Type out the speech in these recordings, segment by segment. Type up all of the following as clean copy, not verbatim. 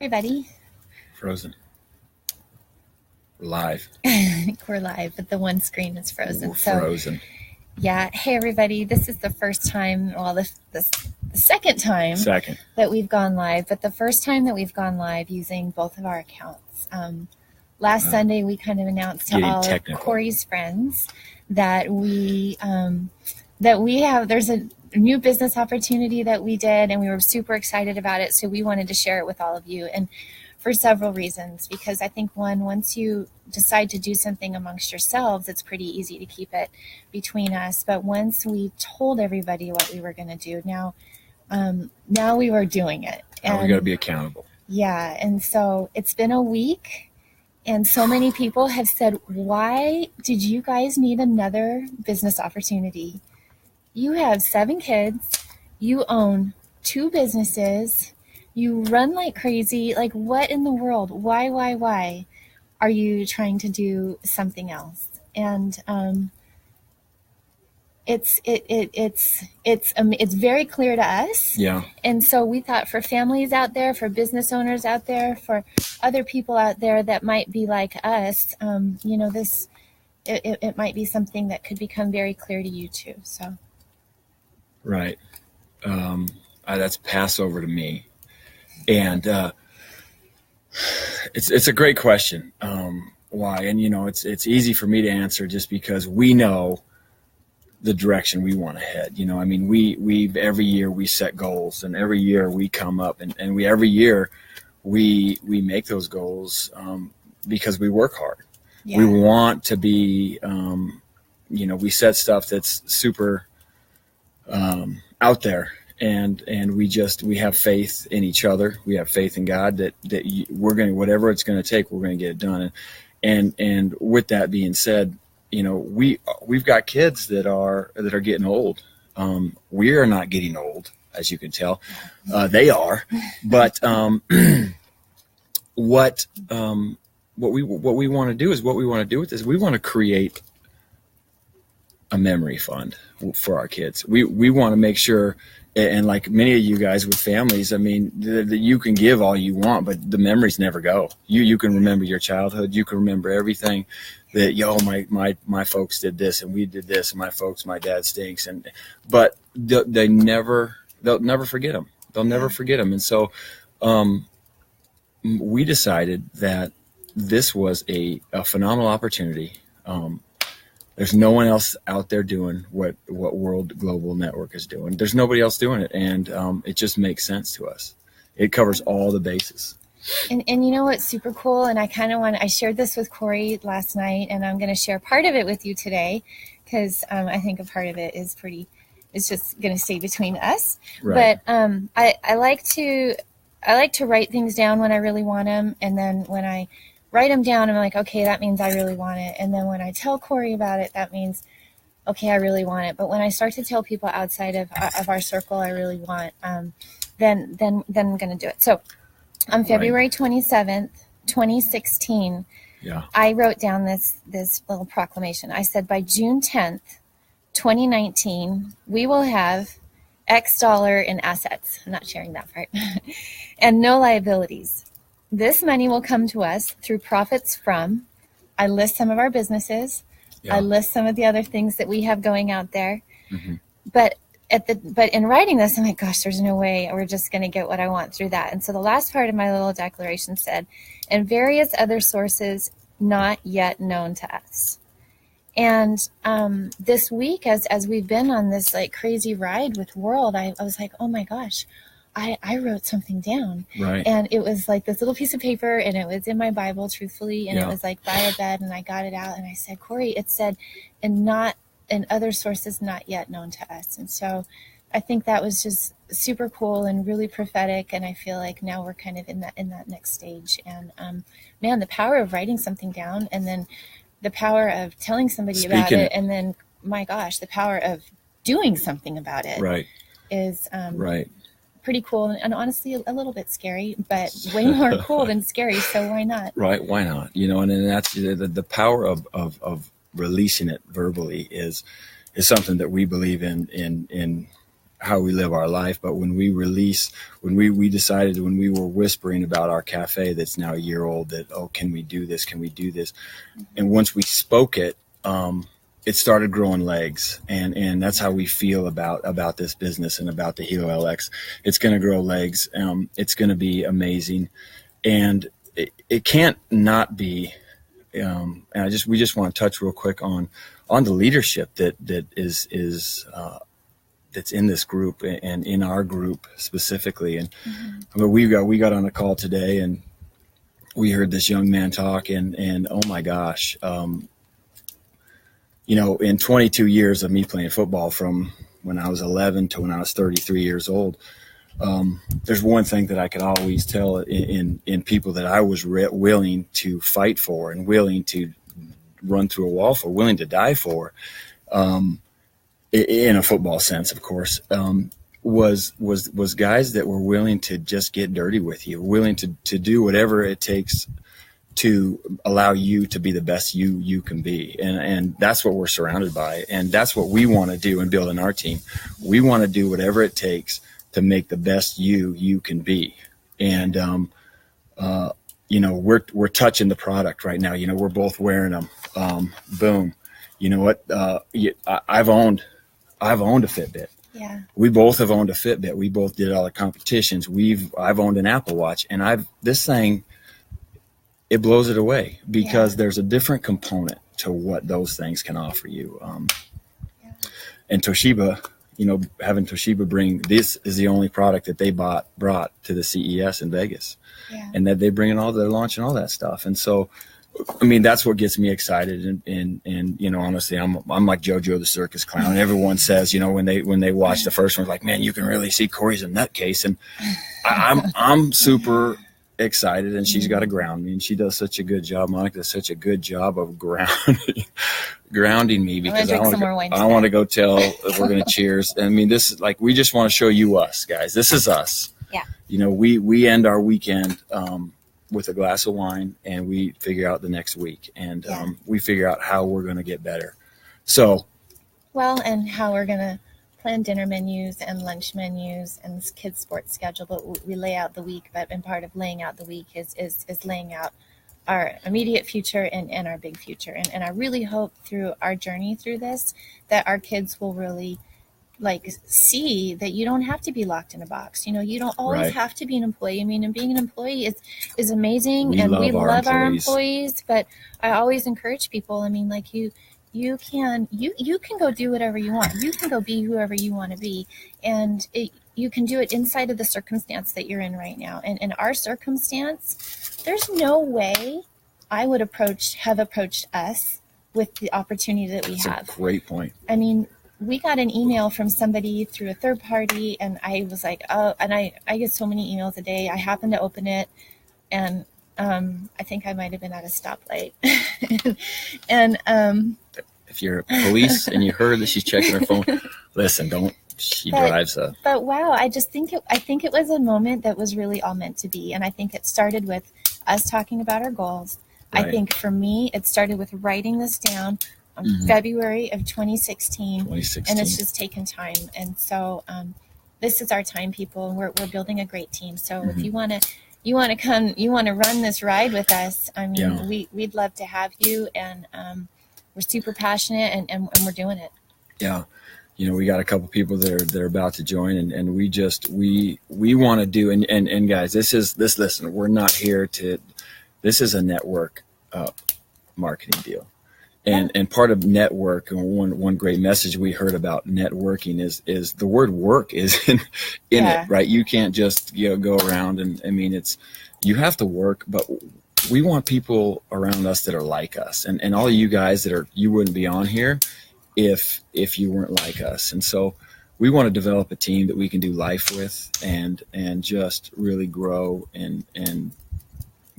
Everybody. Frozen. Live. I think we're live, but the one screen is frozen. We're frozen. Yeah. Hey, everybody. This is the first time, well, the second time that we've gone live, but the first time that we've gone live using both of our accounts. Last Sunday, we kind of announced to all of Corey's friends that we have, there's a new business opportunity that we did, and we were super excited about it. So we wanted to share it with all of you. And for several reasons, because I think once you decide to do something amongst yourselves, it's pretty easy to keep it between us. But once we told everybody what we were going to do, now we were doing it. And we got to be accountable. Yeah. And so it's been a week, and so many people have said, why did you guys need another business opportunity? You have 7 kids, you own 2 businesses, you run like crazy. Like, what in the world? Why are you trying to do something else? And it's very clear to us. Yeah. And so we thought, for families out there, for business owners out there, for other people out there that might be like us, it might be something that could become very clear to you too. So. Right. That's Passover to me. And it's a great question. Why? And it's easy for me to answer just because we know the direction we want to head. I mean, we every year we set goals, and every year we come up and every year we make those goals because we work hard. Yeah. We want to be we set stuff that's super out there. And we have faith in each other. We have faith in God that we're going to, whatever it's going to take, we're going to get it done. And with that being said, we've got kids that are getting old. We are not getting old, as you can tell. They are, but what we want to do is, what we want to do with this, we want to create a memory fund for our kids. We want to make sure. And like many of you guys with families, I mean, you can give all you want, but the memories never go. You can remember your childhood. You can remember everything that, my folks did this and we did this, and my dad stinks. But they'll never forget them. They'll never forget them. And so we decided that this was a phenomenal opportunity. There's no one else out there doing what World Global Network is doing. There's nobody else doing it, and it just makes sense to us. It covers all the bases. And you know what's super cool? And I shared this with Corey last night, and I'm going to share part of it with you today, because I think a part of it is just going to stay between us. Right. But I like to write things down when I really want them, and then when I write them down, I'm like, okay, that means I really want it. And then when I tell Corey about it, that means, okay, I really want it. But when I start to tell people outside of our circle I really want, then I'm going to do it. So on February 27th, 2016, I wrote down this little proclamation. I said, by June 10th, 2019, we will have X dollar in assets. I'm not sharing that part. And no liabilities. This money will come to us through profits from, I list some of our businesses. Yeah. I list some of the other things that we have going out there. Mm-hmm. But in writing this, I'm like, gosh, there's no way we're just going to get what I want through that. And so the last part of my little declaration said, and various other sources not yet known to us. And this week, as we've been on this like crazy ride with World, I was like, oh my gosh, I wrote something down. Right. And it was like this little piece of paper, and it was in my Bible, truthfully, and it was like by a bed, and I got it out, and I said, Corey, it said, and other sources not yet known to us. And so I think that was just super cool and really prophetic, and I feel like now we're kind of in that next stage. And man, the power of writing something down, and then the power of telling somebody about it, and then, my gosh, the power of doing something about it, right, is right. pretty cool, and honestly a little bit scary, but way more cool than scary. So why not? Right. Why not? And then that's the power of releasing it verbally is something that we believe in how we live our life. But when we decided, when we were whispering about our cafe that's now a year old, that, oh, can we do this? Can we do this? And once we spoke it, it started growing legs, and that's how we feel about this business and about the Hilo LX. It's going to grow legs. It's going to be amazing, and it can't not be. And we just want to touch real quick on the leadership that is that's in this group and in our group specifically. And but we got on a call today, and we heard this young man talk, and oh my gosh. In 22 years of me playing football, from when I was 11 to when I was 33 years old, there's one thing that I could always tell in people that I was willing to fight for and willing to run through a wall for, willing to die for, in a football sense, of course, was guys that were willing to just get dirty with you, willing to do whatever it takes to allow you to be the best you can be. And that's what we're surrounded by. And that's what we want to do in building our team. We want to do whatever it takes to make the best you can be. And, we're touching the product right now. We're both wearing them. Boom. You know what? I've owned a Fitbit. Yeah. We both have owned a Fitbit. We both did all the competitions. I've owned an Apple Watch, and this thing, it blows it away, because there's a different component to what those things can offer you. And Toshiba, having Toshiba bring, this is the only product that they brought to the CES in Vegas, and that they bring in all their launch and all that stuff. And so, I mean, that's what gets me excited. And honestly, I'm like JoJo the circus clown. And everyone says, when they watch the first one, like, man, you can really see Corey's a nutcase. And I'm super excited, and she's got to ground me, and she does such a good job. Monica does such a good job of grounding me, because I want to go tell, we're going to cheers. I mean, this is like, we just want to show you us, guys. This is us. Yeah. We end our weekend with a glass of wine, and we figure out the next week, and we figure out how we're going to get better. So, and how we're going to plan dinner menus and lunch menus and this kids' sports schedule, but we lay out the week. And part of laying out the week is laying out our immediate future and our big future. And I really hope through our journey through this that our kids will really see that you don't have to be locked in a box. You don't always have to be an employee. I mean, and being an employee is amazing, we love our employees. But I always encourage people. I mean, you can go do whatever you want. You can go be whoever you want to be, and you can do it inside of the circumstance that you're in right now. And in our circumstance, there's no way I would have approached us with the opportunity that we have. That's a great point. I mean, we got an email from somebody through a third party, and I was like, oh, and I get so many emails a day. I happened to open it, and I think I might have been at a stoplight. And if you're police and you heard that she's checking her phone, listen, don't. She drives a. But wow, I think it was a moment that was really all meant to be, and I think it started with us talking about our goals. Right. I think for me, it started with writing this down on February of 2016, and it's just taken time. And so this is our time, people, and we're building a great team. So if you want to come, you want to run this ride with us, I mean, we'd love to have you, and we're super passionate, and we're doing it. Yeah. We got a couple people that are about to join, and we want to do, and guys, listen, we're not here to, this is a network marketing deal. And part of network, and one great message we heard about networking is the word work is in it, right? You can't just go around, and I mean, you have to work, but we want people around us that are like us, and all of you guys you wouldn't be on here if you weren't like us. And so we want to develop a team that we can do life with, and just really grow and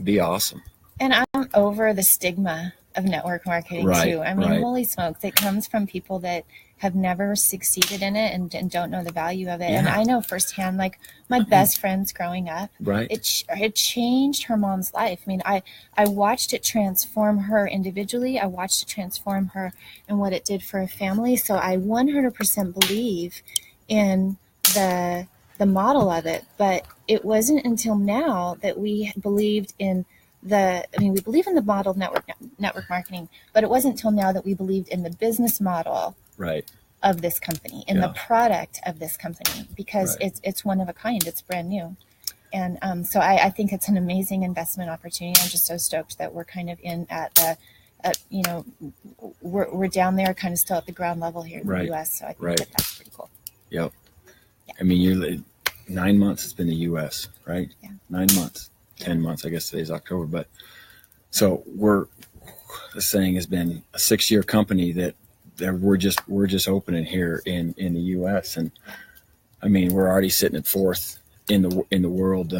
be awesome. And I'm over the stigma of network marketing too. I mean, holy smokes, it comes from people that have never succeeded in it and don't know the value of it. Yeah. And I know firsthand, like my best friends growing up, it changed her mom's life. I mean, I watched it transform her individually. I watched it transform her and what it did for a family. So I 100% believe in the model of it, but it wasn't until now that we believed in we believe in the model of network marketing, but it wasn't until now that we believed in the business model Right. of this company, in the product of this company, because it's one of a kind, it's brand new. And so I think it's an amazing investment opportunity. I'm just so stoked that we're kind of in we're down there kind of still at the ground level here in the U.S. So I think that's pretty cool. Yep. Yeah. I mean, you're 9 months it's been the U.S., right? Yeah. 9 months, 10 months. I guess today's October, but so this thing has been a 6-year company that we're just opening here in the U.S. And I mean, we're already sitting at 4th in the world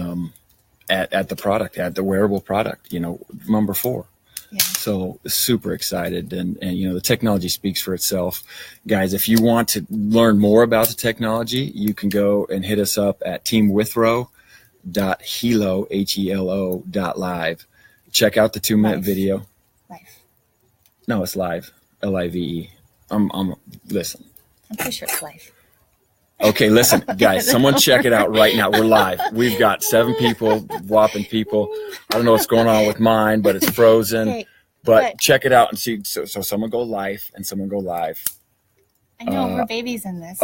at the product, at the wearable product, number 4. Yeah. So super excited. And the technology speaks for itself. Guys, if you want to learn more about the technology, you can go and hit us up at teamwithrow.helo.live. Check out the 2-minute video. Live. No, it's live. Live. Listen. I'm pretty sure it's live. Okay, listen, guys, someone check it out right now. We're live. We've got 7 people, whopping people. I don't know what's going on with mine, but it's frozen. Okay, but check it out and see. So someone go live and someone go live. I know we're babies in this.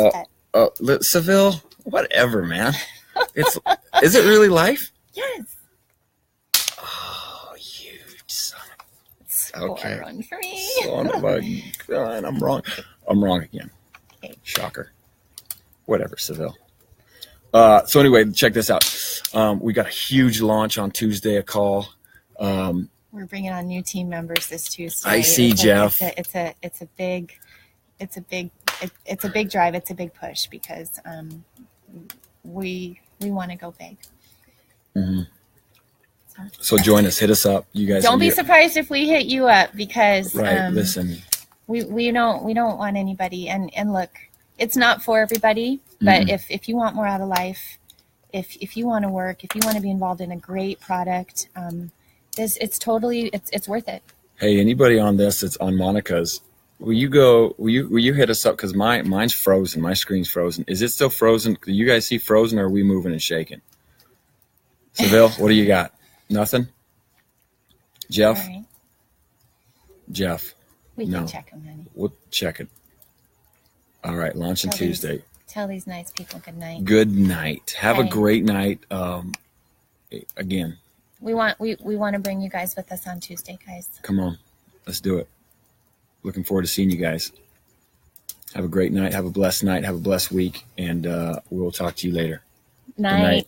Seville, whatever, man. Is it really live? Yes. Oh, you son of a... Okay. Run for me. Son of a gun. I'm wrong. I'm wrong again. Okay. Shocker. Whatever, Seville. So anyway, check this out. We got a huge launch on Tuesday, a call. We're bringing on new team members this Tuesday. I see, Jeff. It's a big drive. It's a big push because we want to go big. Mm-hmm. So join us. Hit us up. You guys don't be surprised if we hit you up because listen. We don't want anybody and look. It's not for everybody, but if you want more out of life, if you want to work, if you want to be involved in a great product, it's worth it. Hey, anybody on this that's on Monica's, will you hit us up? Because mine's frozen. My screen's frozen. Is it still frozen? Do you guys see frozen or are we moving and shaking? Seville, what do you got? Nothing? Jeff? All right. Jeff. We can check them, honey. We'll check it. All right, launching Tuesday. Tell these nice people good night. Good night. Have a great night. Again. We want to bring you guys with us on Tuesday, guys. Come on. Let's do it. Looking forward to seeing you guys. Have a great night. Have a blessed night. Have a blessed week. And we'll talk to you later. Night. Good night.